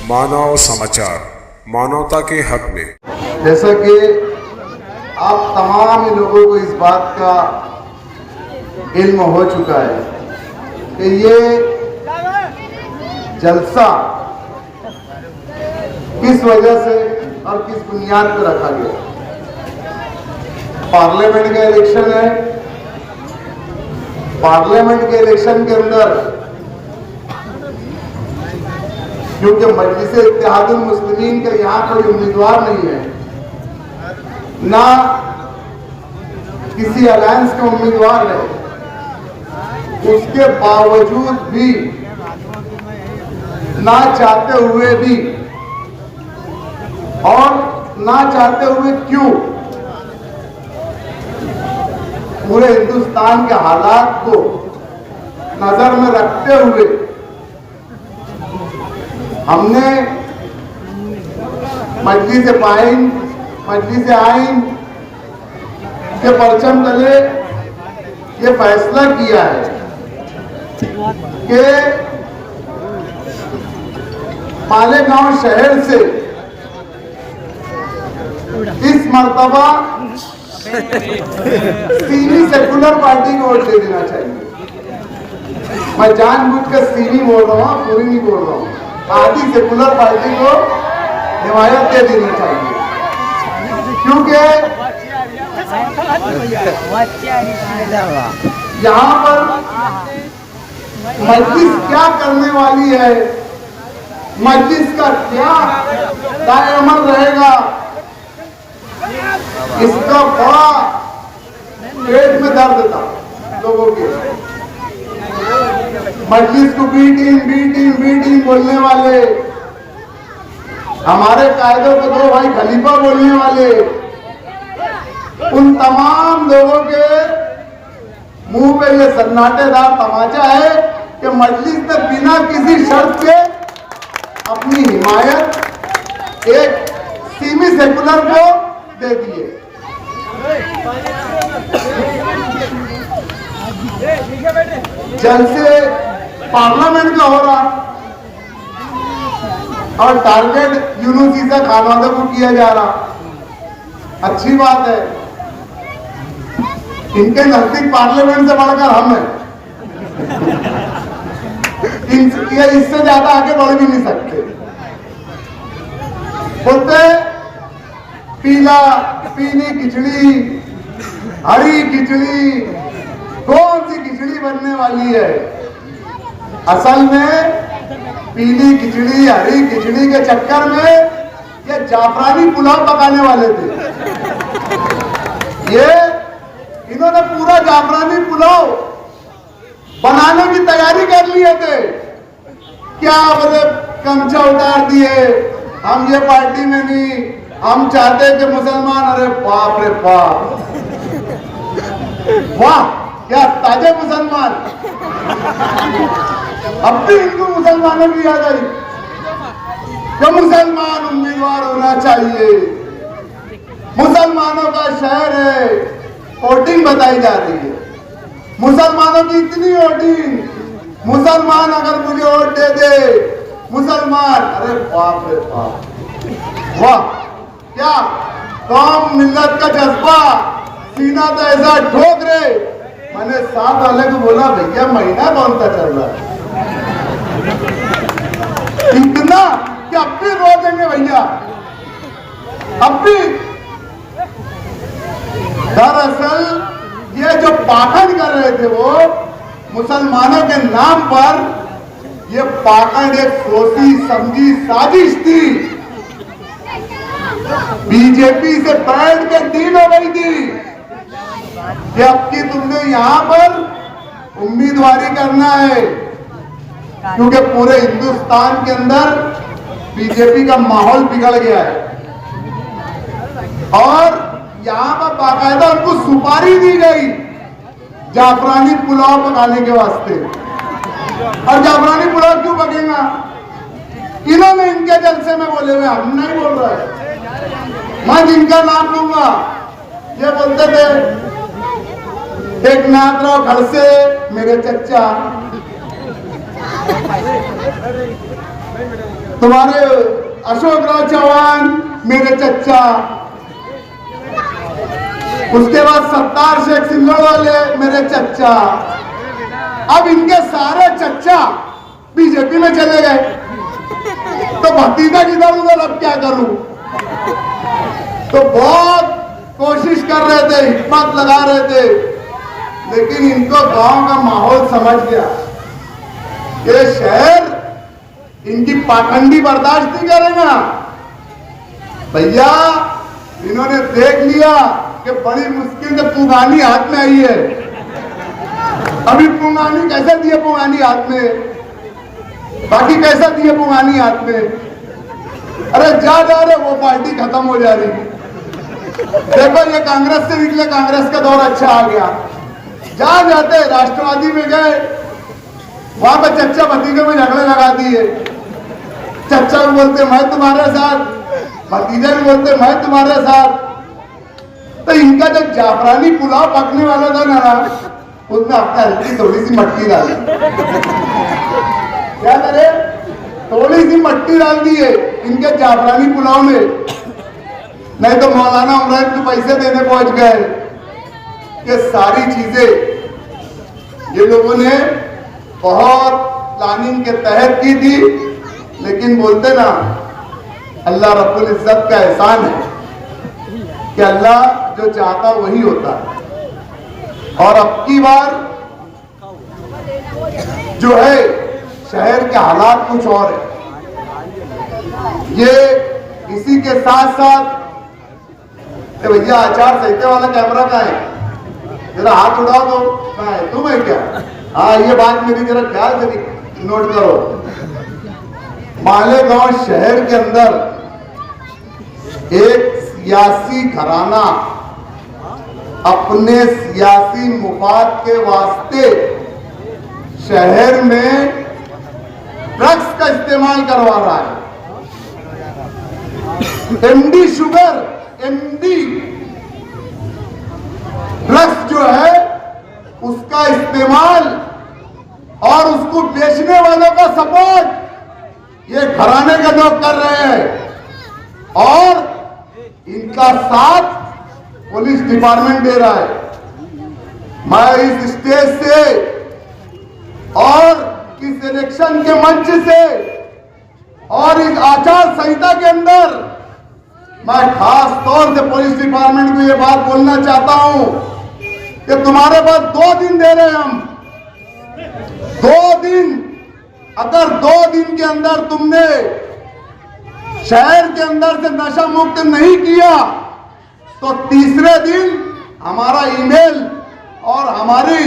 मानव समाचार, मानवता के हक में। जैसा कि आप तमाम लोगों को इस बात का इल्म हो चुका है कि ये जलसा किस वजह से और किस बुनियाद पर रखा गया। पार्लियामेंट का इलेक्शन है। पार्लियामेंट के इलेक्शन के अंदर क्योंकि मजलिस इत्तेहादुल मुस्लिमीन का यहाँ कोई उम्मीदवार नहीं है, ना किसी अलायंस का उम्मीदवार है, उसके बावजूद भी, ना चाहते हुए भी और ना चाहते हुए क्यों, पूरे हिंदुस्तान के हालात को नजर में रखते हुए हमने मजलिस आइन के परचम तले ये फैसला किया है कि मालेगांव शहर से इस मर्तबा सीनी सेकुलर पार्टी को वोट दे देना चाहिए। मैं जानबूझकर सीनी बोल रहा हूँ, पूरी नहीं बोल रहा हूँ। आधी सेकुलर पार्टी को हिमायत दे देनी चाहिए, क्योंकि यहाँ पर मजलिस क्या करने वाली है, मजलिस का क्या दायअमल रहेगा, इसका बड़ा पेट में दर्द था लोगों के। मजलिस को बी टीम बोलने वाले, हमारे कायदों को दो भाई खलीफा बोलने वाले, उन तमाम लोगों के मुंह पे ये सन्नाटेदार तमाचा है कि मजलिस ने बिना किसी शर्त के अपनी हिमायत एक सीमी सेकुलर को दे दिए। जलसे पार्लियामेंट का हो रहा और टारगेट यूनुस ईसा खानवादा को किया जा रहा। अच्छी बात है, इनके नजदीक पार्लियामेंट से बढ़कर हम हैं। इससे ज्यादा आगे बढ़ भी नहीं सकते। बोलते पीली खिचड़ी, हरी खिचड़ी, कौन सी खिचड़ी बनने वाली है? असल में पीली खिचड़ी, हरी खिचड़ी के चक्कर में ये जाफरानी पुलाव पकाने वाले थे। ये इन्होंने पूरा जाफरानी पुलाव बनाने की तैयारी कर लिए थे। क्या बोले, कमचा उतार दिए, हम ये पार्टी में नहीं, हम चाहते कि मुसलमान। अरे बाप रे बाप, वाह क्या ताजे मुसलमान। अब भी हिंदू मुसलमानों की याद आई कि मुसलमान उम्मीदवार होना चाहिए। मुसलमानों का शहर है, वोटिंग बताई जा रही है। मुसलमानों की इतनी वोटिंग, मुसलमान अगर मुझे वोट दे दे, मुसलमान। अरे बाप रे बाप, वाह क्या कौम मिल्लत का जज्बा, सीना तो ऐसा ठोक रहे। मैंने साथ वाले को बोला, भैया महीना कौन सा चल रहा है, इतना कि अब भी रो देंगे भैया, अब भी। दरअसल ये जो पाखंड कर रहे थे वो मुसलमानों के नाम पर, ये पाखंड एक सोची समझी साजिश थी। बीजेपी से बैठ के डील हो गई थी कि अब की तुमने यहां पर उम्मीदवारी करना है, क्योंकि पूरे हिंदुस्तान के अंदर बीजेपी का माहौल बिगड़ गया है। और यहां पर बाकायदा उनको सुपारी दी गई जाफरानी पुलाव पकाने के वास्ते। और जाफरानी पुलाव क्यों पकेगा? इन्होंने इनके जलसे में बोले हुए, हम नहीं बोल रहे। मैं जिनका नाम लूंगा, ये बोलते थे एक नाथराव घर से मेरे चचा तुम्हारे अशोक राव चौहान मेरे चच्चा, उसके बाद सत्तार शेख सिल्लोड वाले मेरे चच्चा, अब इनके सारे चच्चा बीजेपी में चले गए, तो भतीजा किधर उधर अब क्या करूं। तो बहुत कोशिश कर रहे थे, हिम्मत लगा रहे थे, लेकिन इनको गांव का माहौल समझ गया। ये शहर इनकी पाखंडी बर्दाश्त नहीं करेगा भैया। इन्होंने देख लिया कि बड़ी मुश्किल से पुंगानी हाथ में आई है। अभी पुंगानी कैसे दिए, पुंगानी हाथ में, बाकी कैसा दिए पुंगानी हाथ में। अरे जा रहे वो पार्टी खत्म हो जा रही। देखो ये कांग्रेस से निकले, कांग्रेस का दौर अच्छा आ गया। जहां जाते राष्ट्रवादी में गए, वहां पर चच्चा भतीजे में झगड़े लगा दिए। चच्चा भी बोलते मैं तुम्हारे साथ, भतीजे भी बोलते मैं तुम्हारे साथ। तो इनका जो जाफरानी पुलाव पकने वाला था ना, उसमें अपना हल्की थोड़ी सी मट्टी डाली। क्या करे, थोड़ी सी मट्टी डाल दी है इनके जाफरानी पुलाव में, नहीं तो मौलाना उमरान के पैसे देने पहुंच गए। ये सारी चीजें ये लोगों ने बहुत प्लानिंग के तहत की थी, लेकिन बोलते ना अल्लाह रब्बुल इज्जत का एहसान है कि अल्लाह जो चाहता वही होता है। और अब की बार जो है शहर के हालात कुछ और है। ये इसी के साथ साथ भैया आचार संहिता वाला कैमरा कहाँ है, जरा हाथ उठाओ तो। कहाँ है, तुम है क्या? हाँ ये बात मेरी जरा ख्याल से नोट करो। मालेगांव शहर के अंदर एक सियासी घराना अपने सियासी मुफाद के वास्ते शहर में ड्रग्स का इस्तेमाल करवा रहा है। एमडी शुगर, एमडी ड्रग्स जो है उसका इस्तेमाल और उसको बेचने वालों का सपोर्ट ये घराने के लोग कर रहे हैं और इनका साथ पुलिस डिपार्टमेंट दे रहा है। मैं इस स्टेज से और इस इलेक्शन के मंच से और इस आचार संहिता के अंदर मैं खास तौर से पुलिस डिपार्टमेंट को यह बात बोलना चाहता हूं कि तुम्हारे पास 2 दिन दे रहे हैं हम। 2 दिन, अगर 2 दिन के अंदर तुमने शहर के अंदर से नशा मुक्त नहीं किया तो तीसरे दिन हमारा ईमेल और हमारी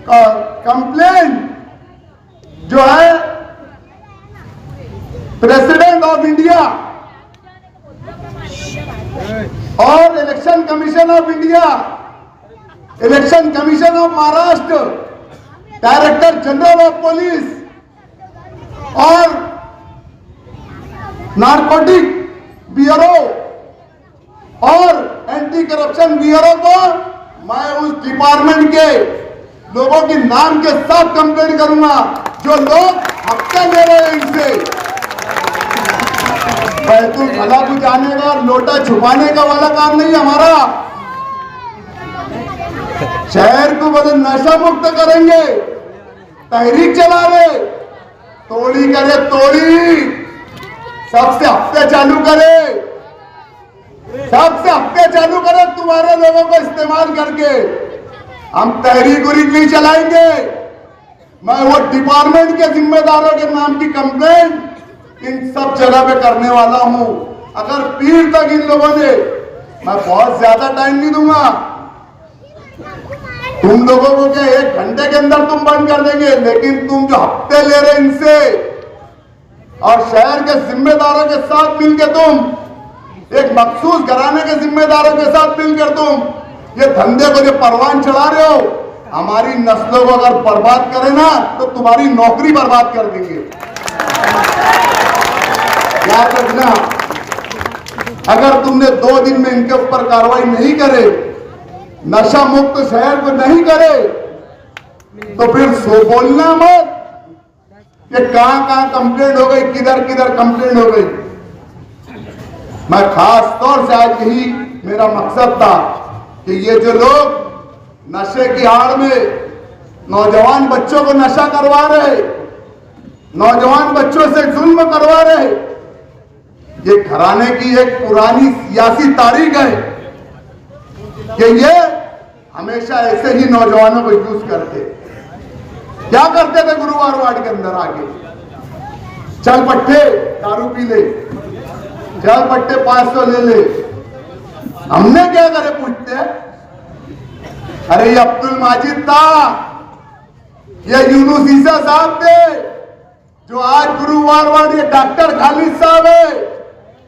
कंप्लेंट जो है प्रेसिडेंट ऑफ इंडिया और election commission of India, election commission of Maharashtra, director general of police और नारकोटिक ब्यूरो और एंटी करप्शन ब्यूरो को मैं उस डिपार्टमेंट के लोगों के नाम के साथ कंप्लेंट करूंगा जो लोग हफ्ते ले रहे हैं इनसे। बैतुल खला बुझाने का और लोटा छुपाने का वाला काम नहीं हमारा। शहर को बोले नशा मुक्त करेंगे, तहरीक चला रहे, तोड़ी करे तोड़ी, सबसे हफ्ते चालू करे, सबसे हफ्ते चालू करे तुम्हारे लोगों को इस्तेमाल करके। हम तहरीक उरीक नहीं चलाएंगे। मैं वो डिपार्टमेंट के जिम्मेदारों के नाम की कंप्लेंट इन सब जगह पे करने वाला हूं। अगर पीर तक इन लोगों ने, मैं बहुत ज्यादा टाइम नहीं दूंगा, तुम लोगों को क्या 1 घंटे के अंदर तुम बंद कर देंगे, लेकिन तुम जो हफ्ते ले रहे इनसे और शहर के जिम्मेदारों के साथ मिलकर तुम एक मखसूस घराने के जिम्मेदारों के साथ मिलकर तुम ये धंधे को जो परवान चढ़ा रहे हो, हमारी नस्लों को अगर बर्बाद करे ना तो तुम्हारी नौकरी बर्बाद कर देंगे। याद रखना, अगर तुमने 2 दिन में इनके ऊपर कार्रवाई नहीं करे, नशा मुक्त शहर को नहीं करे, तो फिर सो बोलना मत कि कहां कहां कंप्लेंट हो गई, किधर किधर कंप्लेंट हो गई। मैं खास तौर से आज यही मेरा मकसद था कि ये जो लोग नशे की आड़ में नौजवान बच्चों को नशा करवा रहे, नौजवान बच्चों से जुल्म करवा रहे, ये घराने की एक पुरानी सियासी तारीख है कि ये हमेशा ऐसे ही नौजवानों को यूज करते। क्या करते थे गुरुवार वार्ड के अंदर आके? चल पट्टे दारू पी ले, चल पट्टे 500 ले ले। हमने क्या करे पूछते? अरे ये अब्दुल माजिद था, ये यूनुस ईसा साहब थे, जो आज गुरुवार वार्ड, ये डॉक्टर खालिद साहब है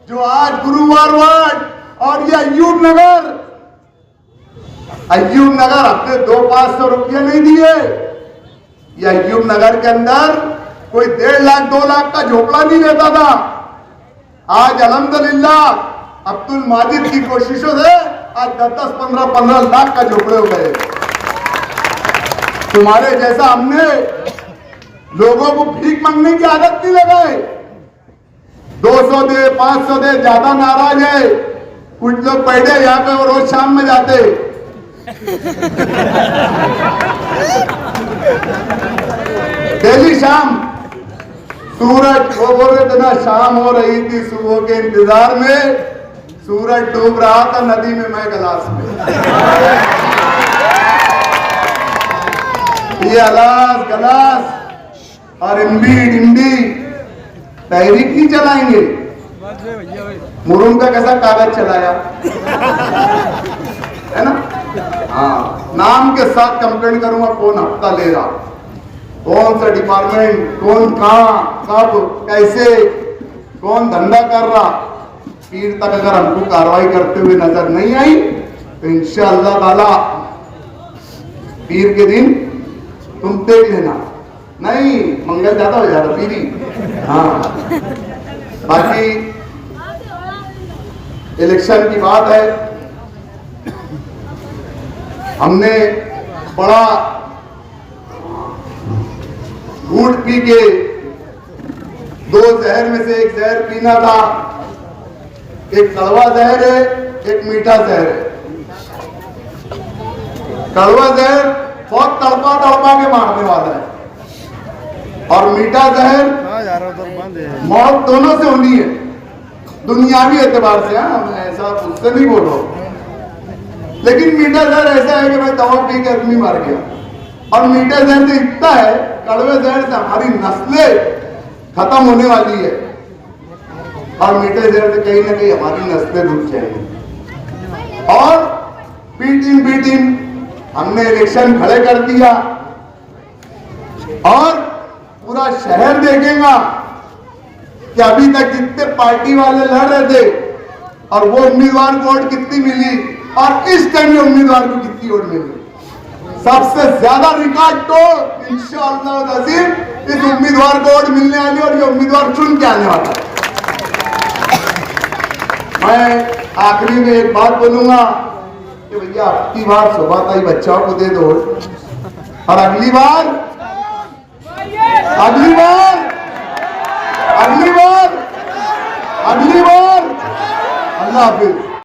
जो आज गुरुवार वार्ड, और ये अय्यूब नगर अपने 200-500 रुपये नहीं दिए। ये अय्यूब नगर के अंदर कोई 1.5 लाख 2 लाख का झोपड़ा नहीं रहता था। आज अल्हम्दुलिल्लाह अब्दुल माजिद की कोशिशों से आज 10-10, 15-15 लाख का झोपड़े हो गए। तुम्हारे जैसा हमने लोगों को भीख मांगने की आदत नहीं लगाए। 200 दे, 500 दे, ज्यादा नाराज है। कुछ लोग पढ़े यहाँ पे और रोज शाम में जाते। डेली शाम सूरज, वो बोल रहे थे ना, शाम हो रही थी सुबह के इंतजार में, सूरज डूब रहा था नदी में, मैं गिलास में। ये अलास गलास और इमली तहरीक नहीं चलाएंगे। मुरुम का कैसा कागज चलाया है ना? हाँ, नाम के साथ कंप्लेंट करूंगा कौन हफ्ता ले रहा, कौन सा डिपार्टमेंट, कौन कहां, कब, कैसे, कौन धंधा कर रहा। पीर तक अगर हमको कार्रवाई करते हुए नजर नहीं आई तो इंशाअल्लाह ताला पीर के दिन तुम देख लेना। नहीं, मंगल ज्यादा हो जाएगा पीरी। हाँ, बाकी इलेक्शन की बात है। हमने बड़ा घूंट पी के 2 जहर में से एक जहर पीना था। एक कड़वा जहर है, एक मीठा जहर है। कड़वा जहर बहुत तड़पा तड़पा के मारने वाला है, और मीठा जहर मौत दोनों से होनी है, दुनियावी एतबार से। हाँ, मैं ऐसा उससे नहीं बोल रहा हूं, लेकिन मीठा जहर ऐसा है कि भाई दवा पी के आदमी मर गया। और मीठा जहर तो इतना है, कड़वे जहर से हमारी नस्लें खत्म होने वाली है, और मीठे जहर से कहीं ना कहीं हमारी नस्लें रुक जाएंगी। और पीटीम हमने इलेक्शन खड़े कर दिया, और पूरा शहर देखेगा कि अभी तक जितने पार्टी वाले लड़ रहे थे और वो उम्मीदवार को वोट कितनी मिली, और इस टाइम में उम्मीदवार को कितनी वोट मिली। सबसे ज्यादा रिकॉर्ड तोड़ इंशाअल्लाह अज़ीम इस उम्मीदवार को वोट मिलने वाली, और ये उम्मीदवार चुन के आने वाला है। मैं आखिरी में एक बात बोलूंगा कि भैया आपकी बार सुबह ताई बच्चों को दे दो, और अगली बार अल्लाह हाफिज।